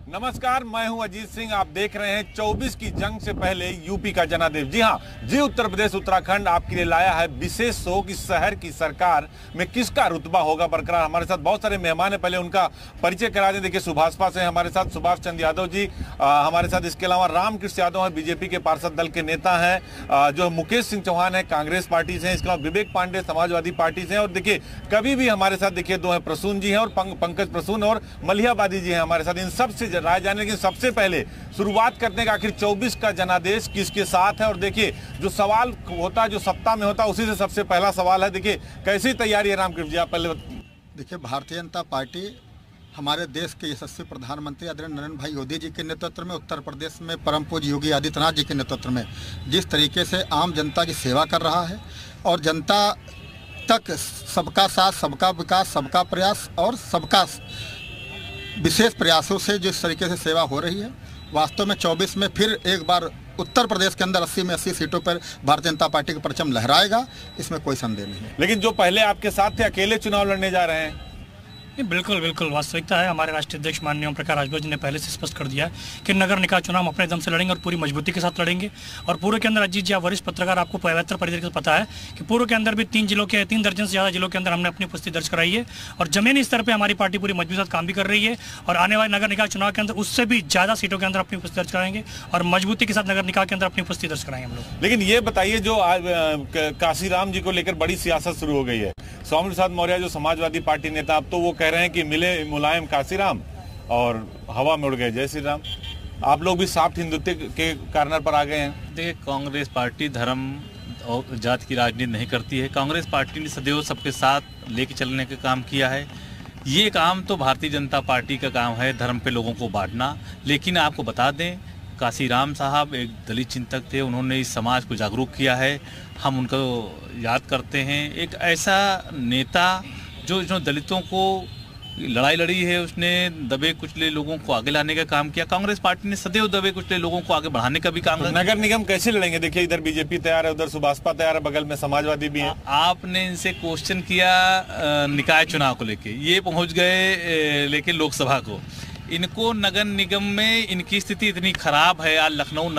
नमस्कार, मैं हूं अजीत सिंह। आप देख रहे हैं 24 की जंग से पहले यूपी का जनादेश। जी हां, जी उत्तर प्रदेश उत्तराखंड आपके लिए लाया है विशेष शो कि शहर की सरकार में किसका रुतबा होगा बरकरार। हमारे साथ बहुत सारे मेहमान हैं, पहले उनका परिचय करा दें। देखिए, सुभाषपा से हमारे साथ सुभाष चंद्र यादव जी हमारे साथ, इसके अलावा रामकृष्ण यादव हैं, बीजेपी के पार्षद दल के नेता हैं। जो मुकेश सिंह चौहान है, कांग्रेस पार्टी से हैं। इसके अलावा विवेक पांडे समाजवादी पार्टी से हैं। और देखिए, कभी भी हमारे साथ देखिए दो हैं, प्रसून जी हैं और पंकज प्रसून और मलिहाबादी जी हैं हमारे साथ। इन सबसे राय जाने, लेकिन सबसे पहले शुरुआत करने का आखिर 24 का जनादेश किसके साथ है। और देखिए, जो सवाल होता है, जो सत्ता में होता है, उसी से सबसे पहला सवाल है। देखिए, कैसी तैयारी है रामकृष्ण जी, आप पहले। देखिए, भारतीय जनता पार्टी हमारे देश के यशस्वी प्रधानमंत्री आदरणीय नरेंद्र भाई मोदी जी के नेतृत्व में, उत्तर प्रदेश में परम पूज्य योगी आदित्यनाथ जी के नेतृत्व में जिस तरीके से आम जनता की सेवा कर रहा है और जनता तक सबका साथ, सबका विकास, सबका प्रयास और सबका विशेष प्रयासों से जिस तरीके से सेवा हो रही है, वास्तव में 24 में फिर एक बार उत्तर प्रदेश के अंदर 80 में 80 सीटों पर भारतीय जनता पार्टी का परचम लहराएगा, इसमें कोई संदेह नहीं है। लेकिन जो पहले आपके साथ थे, अकेले चुनाव लड़ने जा रहे हैं। बिल्कुल बिल्कुल वास्तविकता है। हमारे राष्ट्रीय अध्यक्ष माननीय ओम प्रकाश राजभर जी ने पहले से स्पष्ट कर दिया है कि नगर निकाय चुनाव हम अपने दम से लड़ेंगे और पूरी मजबूती के साथ लड़ेंगे। और पूर्व के अंदर, अजीत जी आप वरिष्ठ पत्रकार, आपको बेहतर तरीके से पता है कि पूर्व के अंदर भी 3 दर्जन से ज़्यादा जिलों के अंदर हमने अपनी उपस्थिति दर्ज कराई है और जमीनी स्तर पर हमारी पार्टी पूरी मजबूती के साथ काम भी कर रही है। और आने वाले नगर निकाय चुनाव के अंदर उससे भी ज़्यादा सीटों के अंदर अपनी उपस्थिति दर्ज कराएंगे और मजबूती के साथ नगर निकाय के अंदर अपनी उपस्थिति दर्ज कराएंगे हम लोग। लेकिन ये बताइए, जो काशीराम जी को लेकर बड़ी सियासत शुरू हो गई है, स्वामी प्रसाद मौर्य जो समाजवादी पार्टी नेता, अब तो वो कह रहे हैं कि मिले मुलायम काशीराम और हवा में उड़ गए जय श्री राम। आप लोग भी साफ हिंदुत्व के कार्नर पर आ गए हैं। देखिए, कांग्रेस पार्टी धर्म और जाति की राजनीति नहीं करती है। कांग्रेस पार्टी ने सदैव सबके साथ लेके चलने का काम किया है। ये काम तो भारतीय जनता पार्टी का काम है, धर्म पे लोगों को बांटना। लेकिन आपको बता दें, काशीराम साहब एक दलित चिंतक थे, उन्होंने इस समाज को जागरूक किया है, हम उनको याद करते हैं। एक ऐसा नेता जो दलितों को लड़ाई लड़ी है, उसने दबे कुचले लोगों को आगे लाने का काम किया। कांग्रेस पार्टी ने सदैव दबे कुचले लोगों को आगे बढ़ाने का भी काम किया। नगर निगम कैसे लड़ेंगे? देखिए, इधर बीजेपी तैयार है, उधर सुभाषपा तैयार है, बगल में समाजवादी भी है। आपने इनसे क्वेश्चन किया निकाय चुनाव को लेके, ये पहुंच गए लेके लोकसभा को। इनको नगर निगम में इनकी स्थिति इतनी खराब है। आज लखनऊ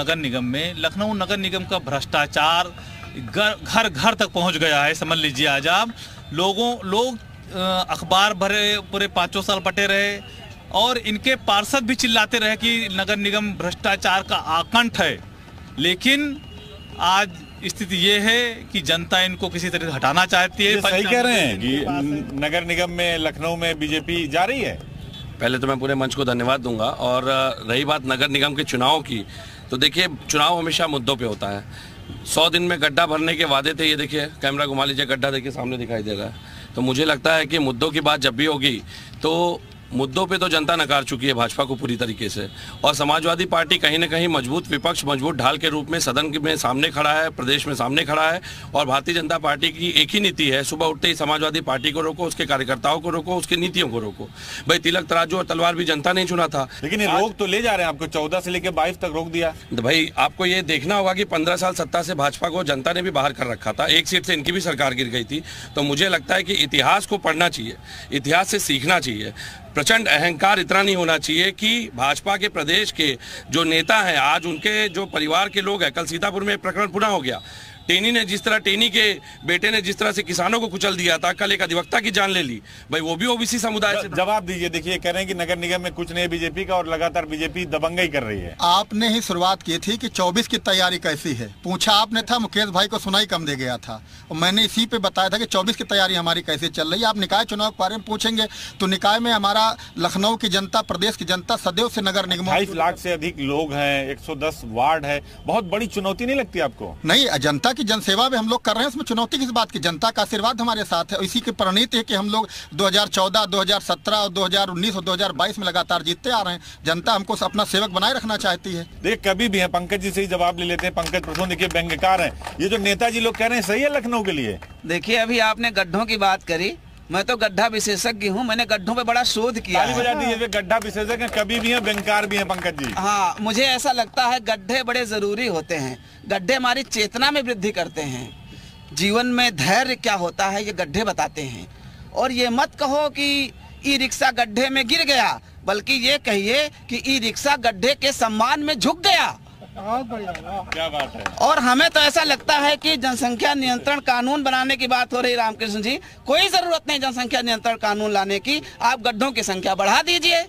नगर निगम का भ्रष्टाचार घर घर तक पहुंच गया है। समझ लीजिए, आज आप लोग अखबार भरे पूरे 5 साल बटे रहे और इनके पार्षद भी चिल्लाते रहे कि नगर निगम भ्रष्टाचार का आकंठ है। लेकिन आज स्थिति ये है कि जनता इनको किसी तरह हटाना चाहती है। सही कह रहे हैं कि नगर निगम में लखनऊ में बीजेपी जा रही है। पहले तो मैं पूरे मंच को धन्यवाद दूंगा। और रही बात नगर निगम के चुनाव की, तो देखिए, चुनाव हमेशा मुद्दों पे होता है। 100 दिन में गड्ढा भरने के वादे थे। ये देखिए, कैमरा घुमा लीजिए, गड्ढा देखिए, सामने दिखाई दे रहा है। तो मुझे लगता है कि मुद्दों की बात जब भी होगी, तो मुद्दों पे तो जनता नकार चुकी है भाजपा को पूरी तरीके से। और समाजवादी पार्टी कहीं ना कहीं मजबूत विपक्ष, मजबूत ढाल के रूप में सदन में सामने खड़ा है, प्रदेश में सामने खड़ा है। और भारतीय जनता पार्टी की एक ही नीति है, सुबह उठते ही समाजवादी पार्टी को रोको, उसके कार्यकर्ताओं को रोको, उसकी नीतियों को रोको। भाई, तिलक तराजू और तलवार भी जनता ने चुना था। लेकिन ये रोक तो ले जा रहे हैं, आपको 14 से लेकर 22 तक रोक दिया। तो भाई, आपको ये देखना होगा कि 15 साल सत्ता से भाजपा को जनता ने भी बाहर कर रखा था। एक सीट से इनकी भी सरकार गिर गई थी। तो मुझे लगता है कि इतिहास को पढ़ना चाहिए, इतिहास से सीखना चाहिए। प्रचंड अहंकार इतना नहीं होना चाहिए कि भाजपा के प्रदेश के जो नेता हैं, आज उनके जो परिवार के लोग हैं, कल सीतापुर में प्रकरण पुनः हो गया। टेनी के बेटे ने जिस तरह से किसानों को कुचल दिया था, कल एक अधिवक्ता की जान ले ली। भाई, वो भी ओबीसी समुदाय से। जवाब दीजिए। देखिए, कह रहे हैं कि नगर निगम में कुछ नहीं है बीजेपी का और लगातार बीजेपी दबंगई कर रही है। आपने ही शुरुआत की थी कि 24 की तैयारी कैसी है, पूछा आपने था। मुकेश भाई को सुनाई कम दे गया था और मैंने इसी पे बताया था कि 24 की तैयारी हमारी कैसे चल रही है। आप निकाय चुनाव के बारे में पूछेंगे तो निकाय में हमारा लखनऊ की जनता, प्रदेश की जनता सदैव से नगर निगम 28 लाख से अधिक लोग हैं, 110 वार्ड है। बहुत बड़ी चुनौती नहीं लगती आपको? नहीं, जनता की जनसेवा में हम लोग कर रहे हैं, उसमें चुनौती किस बात की? जनता का आशीर्वाद हमारे साथ है। इसी की परिणति है कि हम लोग 2014, 2017 और 2019 और 2022 में लगातार जीतते आ रहे हैं। जनता हमको अपना सेवक बनाए रखना चाहती है। देखिए, कभी भी है, पंकज जी से ही जवाब ले लेते हैं। पंकज प्रसून, देखिए, व्यंग्यकार हैं। ये जो नेताजी लोग कह रहे हैं, सही है लखनऊ के लिए? देखिए, अभी आपने गड्ढों की बात करी, मैं तो गड्ढा विशेषज्ञ हूँ, मैंने गड्ढों पे बड़ा शोध किया है। बजा दीजिए, गड्ढा विशेषज्ञ कभी भी है, व्यंग्यकार भी है पंकज जी। हाँ, मुझे ऐसा लगता है गड्ढे बड़े जरूरी होते हैं। गड्ढे हमारी चेतना में वृद्धि करते हैं। जीवन में धैर्य क्या होता है, ये गड्ढे बताते हैं। और ये मत कहो कि ई रिक्शा गड्ढे में गिर गया, बल्कि ये कहिए कि ई रिक्शा गड्ढे के सम्मान में झुक गया। क्या बात है। और हमें तो ऐसा लगता है कि जनसंख्या नियंत्रण कानून बनाने की बात हो रही, रामकृष्ण जी, कोई जरूरत नहीं जनसंख्या नियंत्रण कानून लाने की। आप गड्ढों की संख्या बढ़ा दीजिए,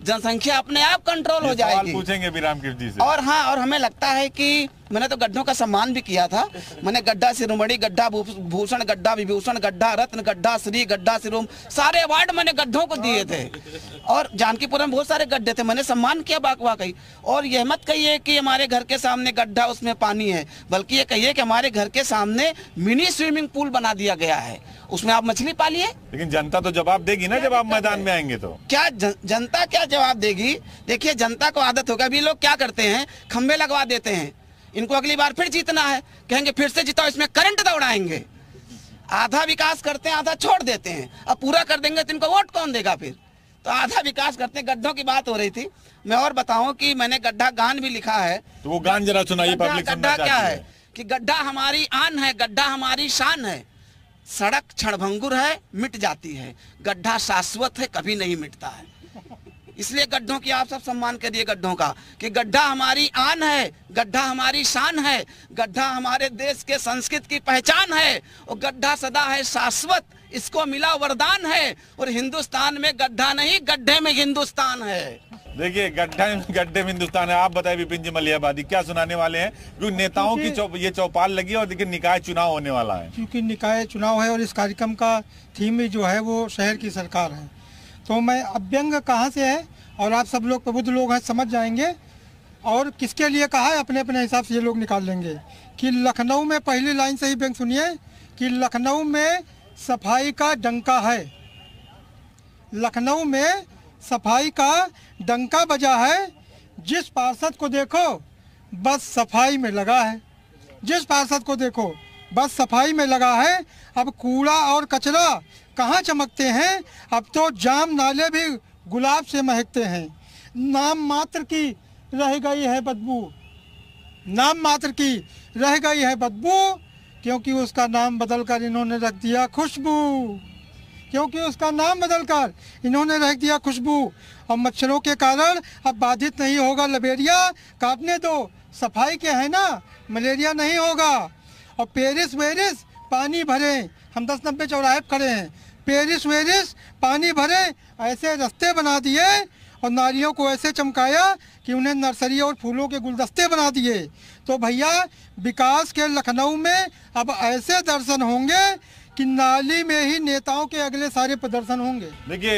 जनसंख्या अपने आप कंट्रोल हो जाएगी। पूछेंगे भी रामकृष्ण जी से। और हाँ, और हमें लगता है कि मैंने तो गड्ढों का सम्मान भी किया था। मैंने गड्ढा शिरोमणि, गड्ढा भूषण, गड्ढा विभूषण, गड्ढा रत्न, गड्ढा श्री, गड्ढा शिरोम, सारे अवार्ड मैंने गड्ढों को दिए थे। और जानकीपुरम बहुत सारे गड्ढे थे, मैंने सम्मान किया वाकई। और यह मत कहिए कि हमारे घर के सामने गड्ढा उसमें पानी है, बल्कि ये कहिए कि हमारे घर के सामने मिनी स्विमिंग पूल बना दिया गया है, उसमें आप मछली पालिए। लेकिन जनता तो जवाब देगी ना जब आप मैदान में आएंगे तो। क्या जनता क्या जवाब देगी? देखिए, जनता को आदत होगा, अभी लोग क्या करते हैं, खंबे लगवा देते हैं, इनको अगली बार फिर जीतना है, कहेंगे फिर से जीताओ, इसमें करंट दौड़ाएंगे। आधा विकास करते हैं, आधा छोड़ देते हैं। अब पूरा कर देंगे तो इनको वोट कौन देगा फिर? तो आधा विकास करते हैं। गड्ढों की बात हो रही थी, मैं और बताऊं कि मैंने गड्ढा गान भी लिखा है। तो वो गान जरा सुनाइए, पब्लिक सुनना गड्ढा क्या चाहती है कि गड्ढा हमारी आन है, गड्ढा हमारी शान है, सड़क क्षणभंगुर है, मिट जाती है, गड्ढा शाश्वत है, कभी नहीं मिटता है। इसलिए गड्ढों की आप सब सम्मान करिए गड्ढों का, कि गड्ढा हमारी आन है, गड्ढा हमारी शान है, गड्ढा हमारे देश के संस्कृति की पहचान है, और गड्ढा सदा है शाश्वत, इसको मिला वरदान है। और हिंदुस्तान में गड्ढा नहीं, गड्ढे में हिंदुस्तान है। देखिए, गड्ढे में हिंदुस्तान है। आप बताइए विपिन जी मलियाबादी, क्या सुनाने वाले हैं? क्योंकि नेताओं की ये चौपाल लगी और देखिए निकाय चुनाव होने वाला है। क्योंकि निकाय चुनाव है और इस कार्यक्रम का थीम भी जो है वो शहर की सरकार है। तो मैं अभ्यंग कहाँ से है और आप सब लोग प्रबुद्ध लोग हैं, समझ जाएंगे। और किसके लिए कहा है अपने अपने हिसाब से ये लोग निकाल लेंगे। कि लखनऊ में, पहली लाइन से ही व्यंग सुनिए, कि लखनऊ में सफाई का डंका है, लखनऊ में सफाई का डंका बजा है। जिस पार्षद को देखो बस सफाई में लगा है, जिस पार्षद को देखो बस सफाई में लगा है। अब कूड़ा और कचरा कहाँ चमकते हैं, अब तो जाम नाले भी गुलाब से महकते हैं। नाम मात्र की रह गई है बदबू, नाम मात्र की रह गई है बदबू, क्योंकि उसका नाम बदलकर इन्होंने रख दिया खुशबू, क्योंकि उसका नाम बदलकर इन्होंने रख दिया खुशबू। और मच्छरों के कारण अब बाधित नहीं होगा लबेरिया, काटने दो, सफाई के है ना, मलेरिया नहीं होगा। और पेरिस वेरिस पानी भरे, हम 10-90 चौराहे खड़े हैं, पेरिस वेरिस पानी भरे, ऐसे रास्ते बना दिए और नालियों को ऐसे चमकाया कि उन्हें नर्सरी और फूलों के गुलदस्ते बना दिए। तो भैया, विकास के लखनऊ में अब ऐसे दर्शन होंगे कि नाली में ही नेताओं के अगले सारे प्रदर्शन होंगे। देखिए